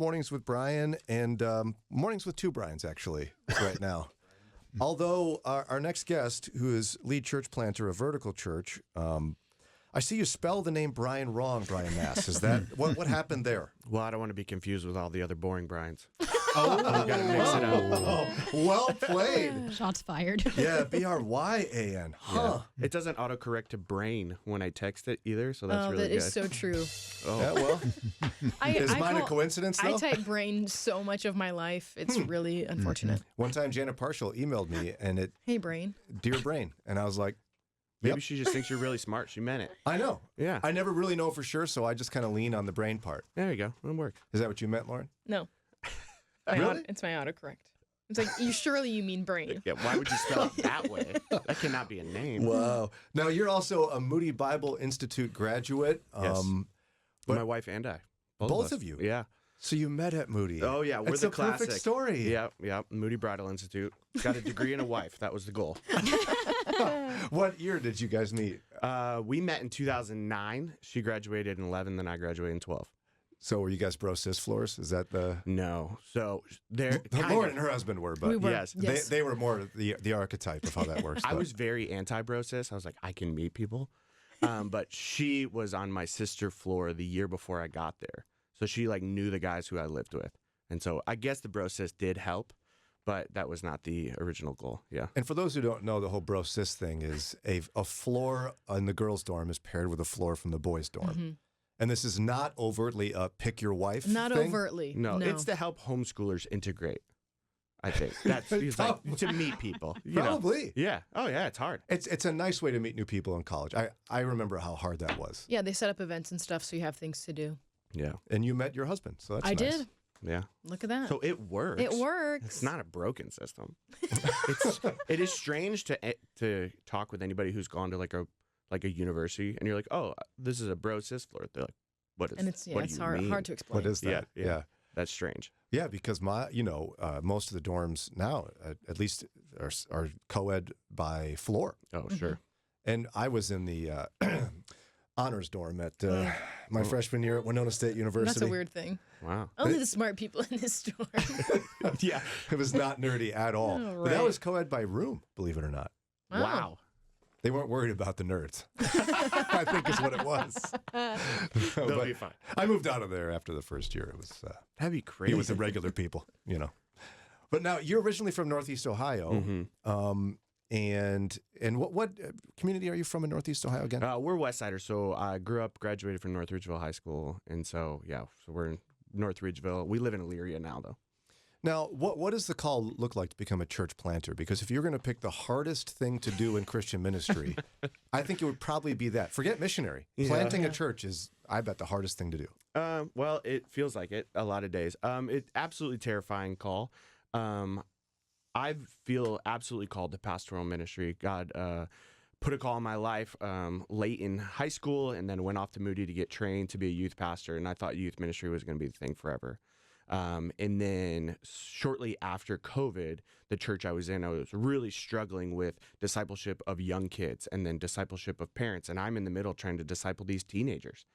Mornings with Bryan and Mornings with two Bryans, actually, right now. Although our next guest, who is lead church planter of Vertical Church, I see you spell the name Bryan wrong, Bryan Nass. Is that what happened there? Well, I don't want to be confused with all the other boring Bryans. Oh, we got to mix it up. Well played. Shots fired. Yeah, Bryan. Huh. Yeah. It doesn't autocorrect to brain when I text it either, so that's really that good. is so true. Oh, Yeah, well, is mine a coincidence, though? I type brain so much of my life. It's really unfortunate. One time, Janet Partial emailed me, and Hey, brain. Dear Brain, and I was like, maybe yep. she just thinks you're really smart. She meant it. I know. Yeah. I never really know for sure, so I just kind of lean on the brain part. There you go. It'll work. Is that what you meant, Lauren? No. Really? It's my autocorrect. It's like, you mean brain. Yeah, why would you spell it that way? That cannot be a name. Wow. Now, you're also a Moody Bible Institute graduate. Yes. But my wife and I. Both of you? Yeah. So you met at Moody. Oh, yeah. We're That's the a classic. perfect story. Yeah. Moody Bridal Institute. Got a degree and a wife. That was the goal. What year did you guys meet? We met in 2009. She graduated in 11, then I graduated in 12. So were you guys bro cis floors? Is that the... No. So they're Lauren and her husband were, but We were. yes. They were more the archetype of how that works. I but- was very anti-bro cis. I was like, I can meet people. But she was on my sister floor the year before I got there. So she knew the guys who I lived with. And so I guess the bro cis did help, but that was not the original goal. Yeah. And for those who don't know, the whole bro cis thing is a floor in the girls' dorm is paired with a floor from the boys' dorm. Mm-hmm. And this is not overtly a pick your wife Not thing. overtly. No, it's to help homeschoolers integrate. I think that's it's to meet people. You know. Probably. Yeah. Oh yeah, it's hard. It's a nice way to meet new people in college. I remember how hard that was. Yeah, they set up events and stuff so you have things to do. Yeah. And you met your husband, so that's I nice. did. Yeah. Look at that. So it works. It works. It's not a broken system. It is strange to talk with anybody who's gone to like a university and you're like, oh, this is a bro cis floor. They're like, what is? And it's what do it's you hard mean? to explain. What is that? Yeah. That's strange. Yeah, because most of the dorms now, at least, are co-ed by floor. Oh, sure. And I was in the honors dorm at my freshman year at Winona State University. That's a weird thing. Wow. Only the smart people in this store. Yeah, it was not nerdy at all. Oh, But that right. was co-ed by room, believe it or not. Wow. They weren't worried about the nerds, I think is what it was. They'll But be fine. I moved out of there after the first year. It was That'd be crazy. it was the regular people, But now you're originally from Northeast Ohio, Mhm. and what community are you from in Northeast Ohio again? We're West Siders, so I grew up, graduated from North Ridgeville High School, and so we're in North Ridgeville. We live in Elyria now, though. Now, what does the call look like to become a church planter? Because if you're going to pick the hardest thing to do in Christian ministry, I think it would probably be that. Forget missionary. Yeah. Planting a church is, I bet, the hardest thing to do. Well, it feels like it a lot of days. It's absolutely terrifying call. I feel absolutely called to pastoral ministry. God put a call in my life late in high school and then went off to Moody to get trained to be a youth pastor. And I thought youth ministry was going to be the thing forever. And then shortly after COVID, the church I was in, I was really struggling with discipleship of young kids and then discipleship of parents. And I'm in the middle trying to disciple these teenagers.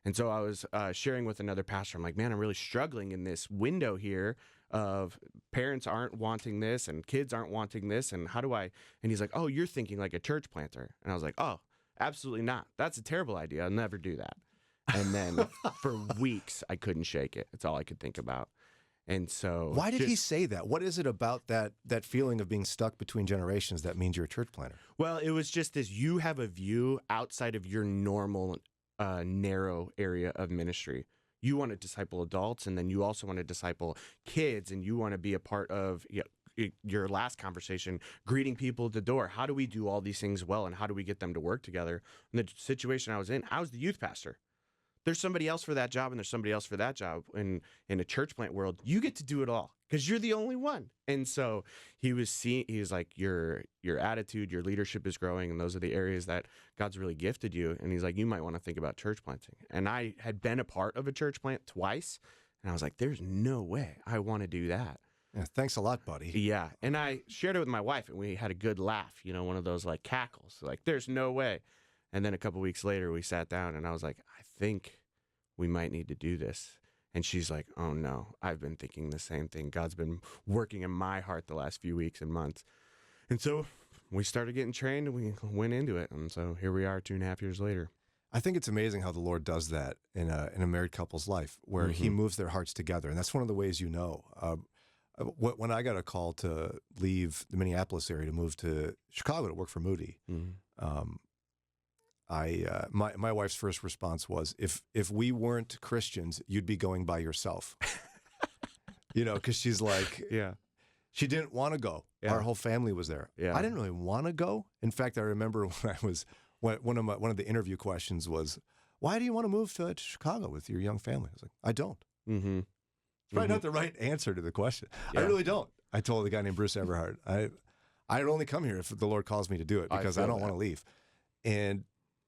And so I was sharing with another pastor. I'm like, man, I'm really struggling in this window here of parents aren't wanting this and kids aren't wanting this. And how do I? And he's like, oh, you're thinking like a church planter. And I was like, oh, absolutely not. That's a terrible idea. I'll never do that. And then for weeks, I couldn't shake it. It's all I could think about. And so Why did he say that? What is it about that feeling of being stuck between generations that means you're a church planter? Well, it was just this, you have a view outside of your normal narrow area of ministry. You want to disciple adults, and then you also want to disciple kids, and you want to be a part of your last conversation, greeting people at the door. How do we do all these things well, and how do we get them to work together? And the situation I was in, I was the youth pastor. There's somebody else for that job, and there's somebody else for that job. In a church plant world, you get to do it all because you're the only one. And so he was like, your attitude, your leadership is growing, and those are the areas that God's really gifted you. And he's like, you might want to think about church planting. And I had been a part of a church plant twice, and I was like, there's no way I want to do that. Yeah, thanks a lot, buddy. Yeah. And I shared it with my wife, and we had a good laugh, one of those like cackles, like there's no way. And then a couple weeks later, we sat down, and I was like, I think we might need to do this. And she's like, oh no, I've been thinking the same thing. God's been working in my heart the last few weeks and months. And so we started getting trained and we went into it. And so here we are 2.5 years later. I think it's amazing how the Lord does that in a married couple's life, where He moves their hearts together. And that's one of the ways you know. When I got a call to leave the Minneapolis area to move to Chicago to work for Moody, my wife's first response was, if we weren't Christians, you'd be going by yourself. Because she's like, she didn't want to go. Yeah. Our whole family was there. Yeah. I didn't really want to go. In fact, I remember when one of the interview questions was, why do you want to move to Chicago with your young family? I was like, I don't. Mm-hmm. It's probably not the right answer to the question. Yeah. I really don't. I told the guy named Bruce Everhart, I'd only come here if the Lord calls me to do it, because I don't want to leave. And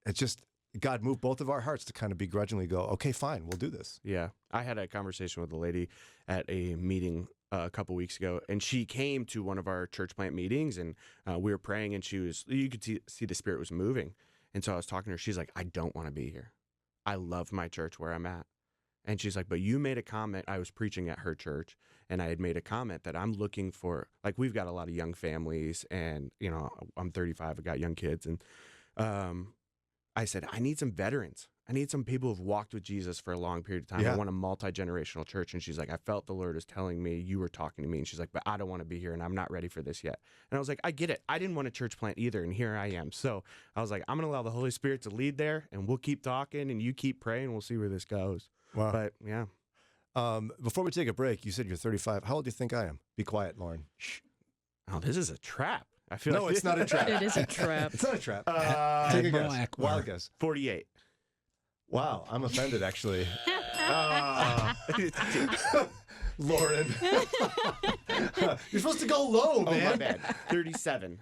it's just, God moved both of our hearts to kind of begrudgingly go, okay, fine, we'll do this. Yeah. I had a conversation with a lady at a meeting a couple weeks ago, and she came to one of our church plant meetings, and we were praying, and you could see the Spirit was moving. And so I was talking to her. She's like, I don't want to be here. I love my church where I'm at. And she's like, but you made a comment. I was preaching at her church, and I had made a comment that I'm looking for, like, we've got a lot of young families, and, I'm 35, I've got young kids. And I said, I need some veterans. I need some people who've walked with Jesus for a long period of time. Yeah. I want a multi-generational church. And she's like, I felt the Lord is telling me you were talking to me. And she's like, but I don't want to be here, and I'm not ready for this yet. And I was like, I get it. I didn't want a church plant either, and here I am. So I was like, I'm going to allow the Holy Spirit to lead there, and we'll keep talking, and you keep praying. We'll see where this goes. Wow. But yeah. Before we take a break, you said you're 35. How old do you think I am? Be quiet, Lauren. Shh. Oh, this is a trap. I feel No, like it's not a trap. It is a trap. It's not a trap. Take a guess. Wild guess. 48. Wow, I'm offended, actually. Lauren. You're supposed to go low, Oh, man. my bad. 37.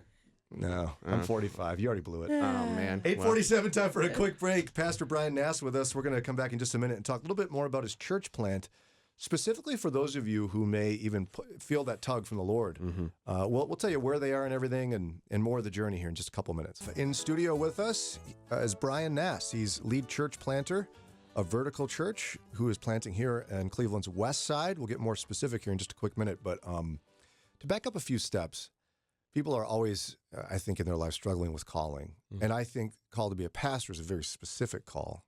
No, I'm 45. You already blew it. Oh, man. 8:47, time for a quick break. Pastor Bryan Nass with us. We're going to come back in just a minute and talk a little bit more about his church plant, specifically for those of you who may even feel that tug from the Lord. We'll tell you where they are and everything, and more of the journey here in just a couple minutes. In studio with us is Bryan Nass. He's lead church planter of Vertical Church, who is planting here in Cleveland's west side. We'll get more specific here in just a quick minute, but to back up a few steps, people are always, I think, in their life struggling with calling. And I think call to be a pastor is a very specific call.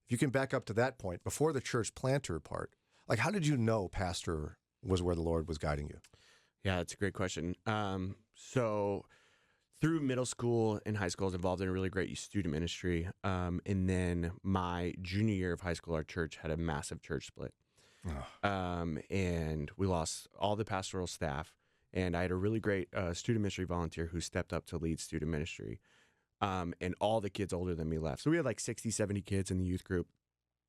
If you can back up to that point, before the church planter part, like, how did you know pastor was where the Lord was guiding you? Yeah, that's a great question. So through middle school and high school, I was involved in a really great student ministry. And then my junior year of high school, our church had a massive church split. And we lost all the pastoral staff. And I had a really great student ministry volunteer who stepped up to lead student ministry. And all the kids older than me left. So we had like 60, 70 kids in the youth group.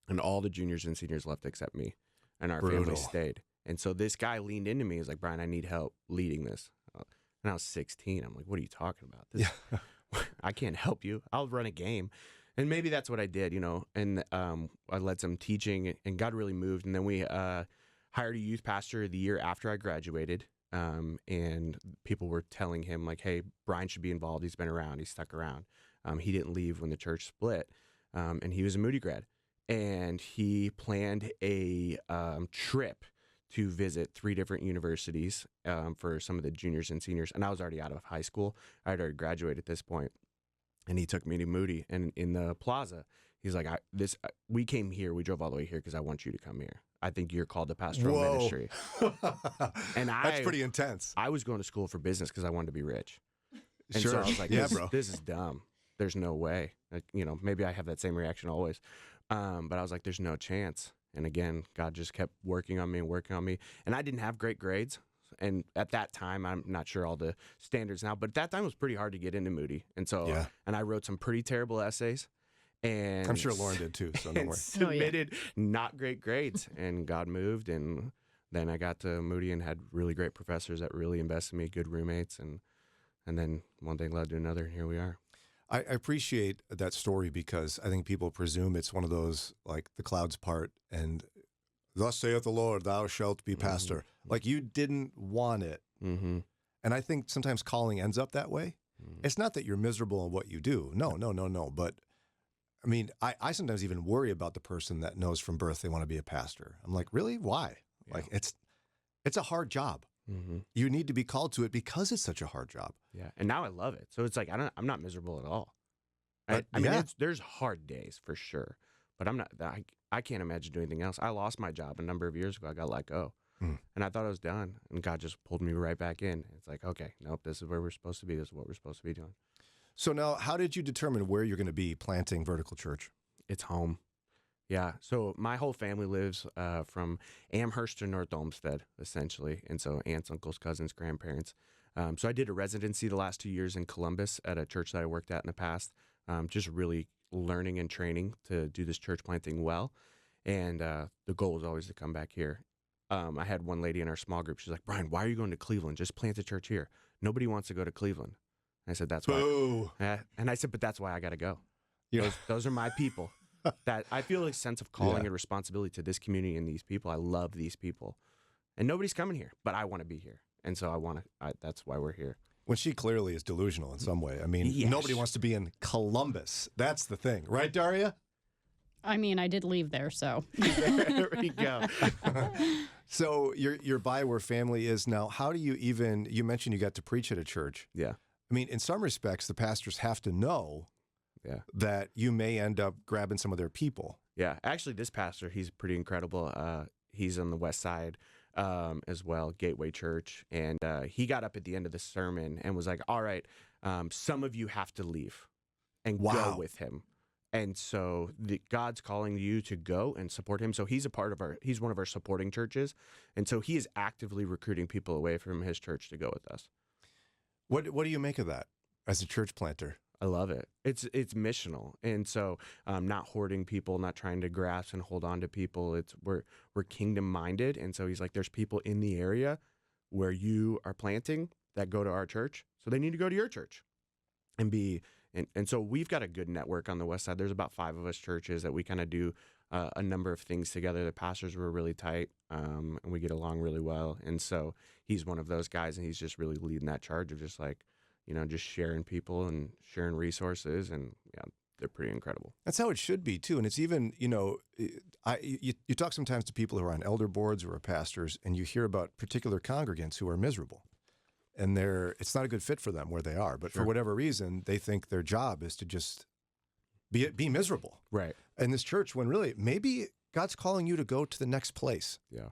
And all the juniors and seniors left except me. And our family stayed. And so this guy leaned into me. He was like, Bryan, I need help leading this. And I was 16. I'm like, what are you talking about? This, I can't help you. I'll run a game. And maybe that's what I did, And I led some teaching, and God really moved. And then we hired a youth pastor the year after I graduated. And people were telling him, like, hey, Bryan should be involved. He's been around. He's stuck around. He didn't leave when the church split. And he was a Moody grad. And he planned a trip to visit 3 different universities for some of the juniors and seniors. And I was already out of high school. I had already graduated at this point. And he took me to Moody. And in the plaza, he's like, we came here. We drove all the way here because I want you to come here. I think you're called to pastoral ministry. And That's pretty intense. I was going to school for business because I wanted to be rich. And Sure. so I was like, Yeah, bro. This is dumb. There's no way. Like, maybe I have that same reaction always. But I was like, there's no chance. And again, God just kept working on me. And I didn't have great grades. And at that time, I'm not sure all the standards now, but at that time it was pretty hard to get into Moody. And so, and I wrote some pretty terrible essays. And I'm sure Lauren did too, so don't worry. Submitted not great grades. And God moved. And then I got to Moody and had really great professors that really invested in me, good roommates. And then one thing led to another, and here we are. I appreciate that story because I think people presume it's one of those, like, the clouds part and thus saith the Lord, thou shalt be pastor. Mm-hmm. Like, you didn't want it. Mm-hmm. And I think sometimes calling ends up that way. Mm-hmm. It's not that you're miserable in what you do. No. But I mean, I sometimes even worry about the person that knows from birth they want to be a pastor. I'm like, really? Why? Yeah. Like, it's a hard job. Mm-hmm. You need to be called to it because it's such a hard job. Yeah, and now I love it. So it's like I'm not miserable at all. But, I mean, yeah. there's hard days for sure, but I'm not. I can't imagine doing anything else. I lost my job a number of years ago. I got let go, and I thought I was done, and God just pulled me right back in. It's like, okay, nope, this is where we're supposed to be. This is what we're supposed to be doing. So now, how did you determine where you're going to be planting Vertical Church? It's home. Yeah. So my whole family lives from Amherst to North Olmsted, essentially. And so aunts, uncles, cousins, grandparents. So I did a residency the last 2 years in Columbus at a church that I worked at in the past, just really learning and training to do this church planting well. And the goal was always to come back here. I had one lady in our small group. She's like, Bryan, why are you going to Cleveland? Just plant a church here. Nobody wants to go to Cleveland. And I said, that's why. Boo. And I said, but that's why I got to go. Yeah. Those are my people. That I feel a sense of calling Yeah. and responsibility to this community and these people. I love these people, and nobody's coming here, but I want to be here, and so that's why we're here. When she clearly is delusional in some way. I mean, Yes. nobody wants to be in Columbus. That's the thing, right, Daria? I mean, I did leave there, so. There we go. So you're by where family is now. How do you even? You mentioned you got to preach at a church. Yeah, I mean, in some respects, the pastors have to know yeah, that you may end up grabbing some of their people. yeah. Actually, this pastor, he's pretty incredible. He's on the west side as well, Gateway Church, and he got up at the end of the sermon and was like, "All right, some of you have to leave and Wow. go with him." And so God's calling you to go and support him. So he's he's one of our supporting churches. And so he is actively recruiting people away from his church to go with us. What do you make of that as a church planter? I love it. It's missional. And so not hoarding people, not trying to grasp and hold on to people. We're kingdom minded. And so he's like, there's people in the area where you are planting that go to our church. So they need to go to your church and be. And so we've got a good network on the west side. There's about 5 of us churches that we kind of do a number of things together. The pastors were really tight, and we get along really well. And so he's one of those guys, and he's just really leading that charge of just like, just sharing people and sharing resources. And yeah, they're pretty incredible. That's how it should be too. And it's even, you talk sometimes to people who are on elder boards or are pastors, and you hear about particular congregants who are miserable. And it's not a good fit for them where they are. But Sure. for whatever reason, they think their job is to just be miserable. Right. In this church, when really maybe God's calling you to go to the next place. Yeah.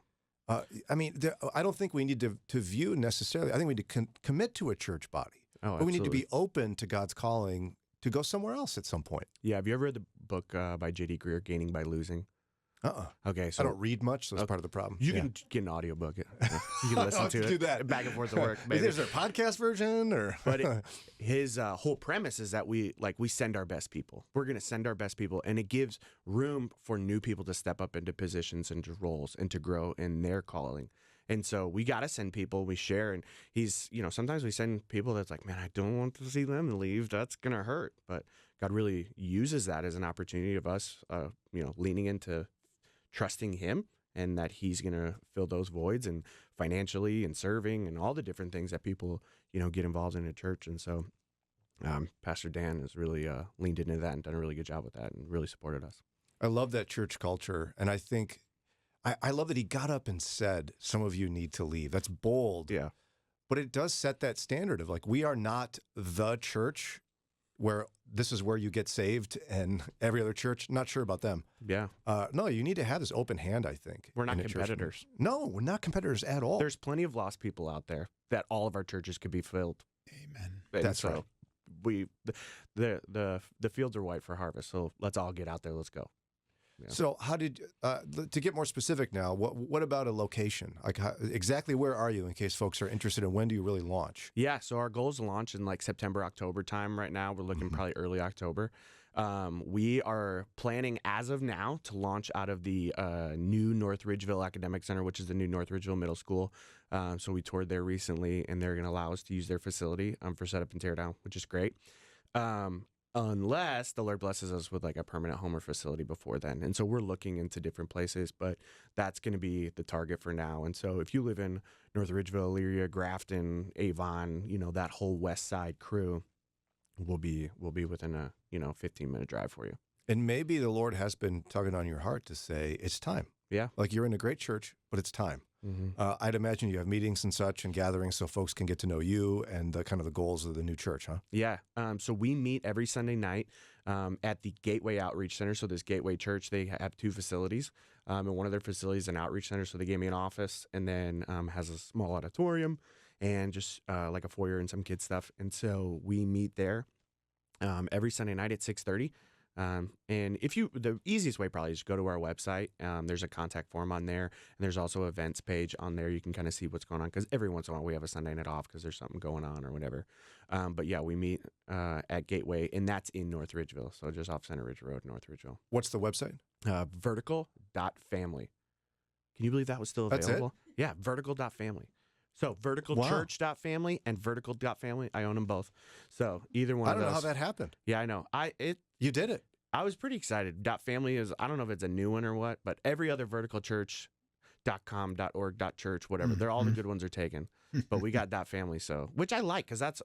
I mean, I don't think we need to view necessarily. I think we need to commit to a church body. Oh, But we need to absolutely. be open to God's calling to go somewhere else at some point. Yeah. Have you ever read the book by J.D. Greer, Gaining by Losing? Okay. So I don't read much, so that's part of the problem. You Yeah. can get an audiobook. You can listen I'll to it. do that. Back and forth to work. Maybe. Is there a podcast version or? But his whole premise is that we send our best people. We're going to send our best people, and it gives room for new people to step up into positions and to roles and to grow in their calling. And so we got to send people. We share, and he's sometimes we send people that's like, man, I don't want to see them leave. That's gonna hurt. But God really uses that as an opportunity of us, leaning into trusting him and that he's going to fill those voids and financially and serving and all the different things that people, get involved in a church. And so Pastor Dan has really leaned into that and done a really good job with that and really supported us. I love that church culture. And I think, I love that he got up and said, some of you need to leave. That's bold. Yeah. But it does set that standard of like, we are not the church where this is where you get saved and every other church, not sure about them. Yeah. No, you need to have this open hand, I think. We're not in a church. competitors. No, we're not competitors at all. There's plenty of lost people out there that all of our churches could be filled. Amen. And That's so right. The fields are white for harvest. So let's all get out there. Let's go. Yeah. So how did, to get more specific now, what about a location? Like exactly where are you in case folks are interested in when do you really launch? Yeah, so our goal is to launch in like September, October time right now. We're looking probably early October. We are planning as of now to launch out of the new North Ridgeville Academic Center, which is the new North Ridgeville Middle School. So we toured there recently, and they're going to allow us to use their facility for setup and tear down, which is great. Unless the Lord blesses us with like a permanent home or facility before then. And so we're looking into different places, but that's going to be the target for now. And so if you live in North Ridgeville, Elyria, Grafton, Avon, that whole west side crew, we'll be within a 15-minute drive for you. And maybe the Lord has been tugging on your heart to say, it's time. Yeah. Like you're in a great church, but it's time. I'd imagine you have meetings and such and gatherings so folks can get to know you and the kind of the goals of the new church, huh? Yeah. So we meet every Sunday night at the Gateway Outreach Center. So this Gateway Church, they have 2 facilities. And one of their facilities is an outreach center. So they gave me an office and then has a small auditorium and just like a foyer and some kids stuff. And so we meet there every Sunday night at 6:30. And the easiest way probably is go to our website. There's a contact form on there, and there's also an events page on there. You can kind of see what's going on because every once in a while we have a Sunday night off because there's something going on or whatever. But yeah, we meet at Gateway, and that's in North Ridgeville, so just off Center Ridge Road, North Ridgeville. What's the website? Vertical.Family. Can you believe that was still available? That's Yeah, Vertical.Family. So verticalchurch.family and vertical.family, I own them both. So either one I of don't those. know how that happened. Yeah, I know. You did it. I was pretty excited. .family is, I don't know if it's a new one or what, but every other vertical church, .com, .org, .church, whatever, they're all the good ones are taken. But we got .family, so, which I like because that's,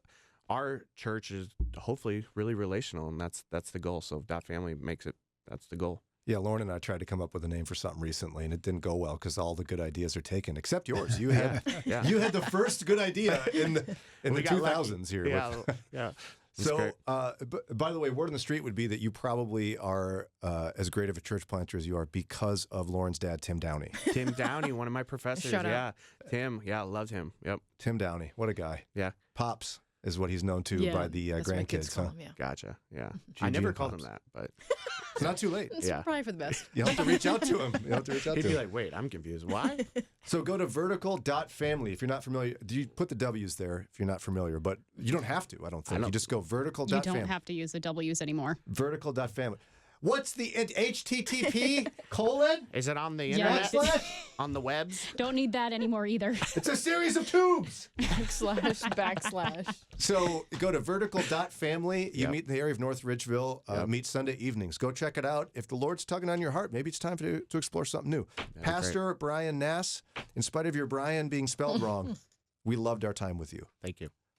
our church is hopefully really relational, and that's the goal. So .family makes it, that's the goal. Yeah, Lauren and I tried to come up with a name for something recently, and it didn't go well because all the good ideas are taken, except yours. You had you had the first good idea in the 2000s here. Yeah, yeah. So, by the way, word on the street would be that you probably are as great of a church planter as you are because of Lauren's dad, Tim Downey. Tim Downey, one of my professors. Shout out. Yeah, Tim. Yeah, loved him. Yep. Tim Downey, what a guy. Yeah. Pops is what he's known to Yeah, by the that's what my kids grandkids. call Huh? him, yeah. Gotcha. Yeah. GG I never and called him Pops. that, but It's not too late. It's Yeah. probably for the best. You'll have to reach out to him. You'll have to reach out he'd to be him. like, "Wait, I'm confused. Why?" So go to vertical.family. If you're not familiar, do you put the W's there if you're not familiar? But you don't have to, I don't think. You just go You vertical.family. don't have to use the W's anymore. Vertical.family. What's the HTTP colon? Is it on the Yes. internet? On the webs? Don't need that anymore either. It's a series of tubes. //. So go to vertical.family. You Yep. meet in the area of North Ridgeville. Meet Sunday evenings. Go check it out. If the Lord's tugging on your heart, maybe it's time to explore something new. Pastor Bryan Nass, in spite of your Bryan being spelled wrong, we loved our time with you. Thank you.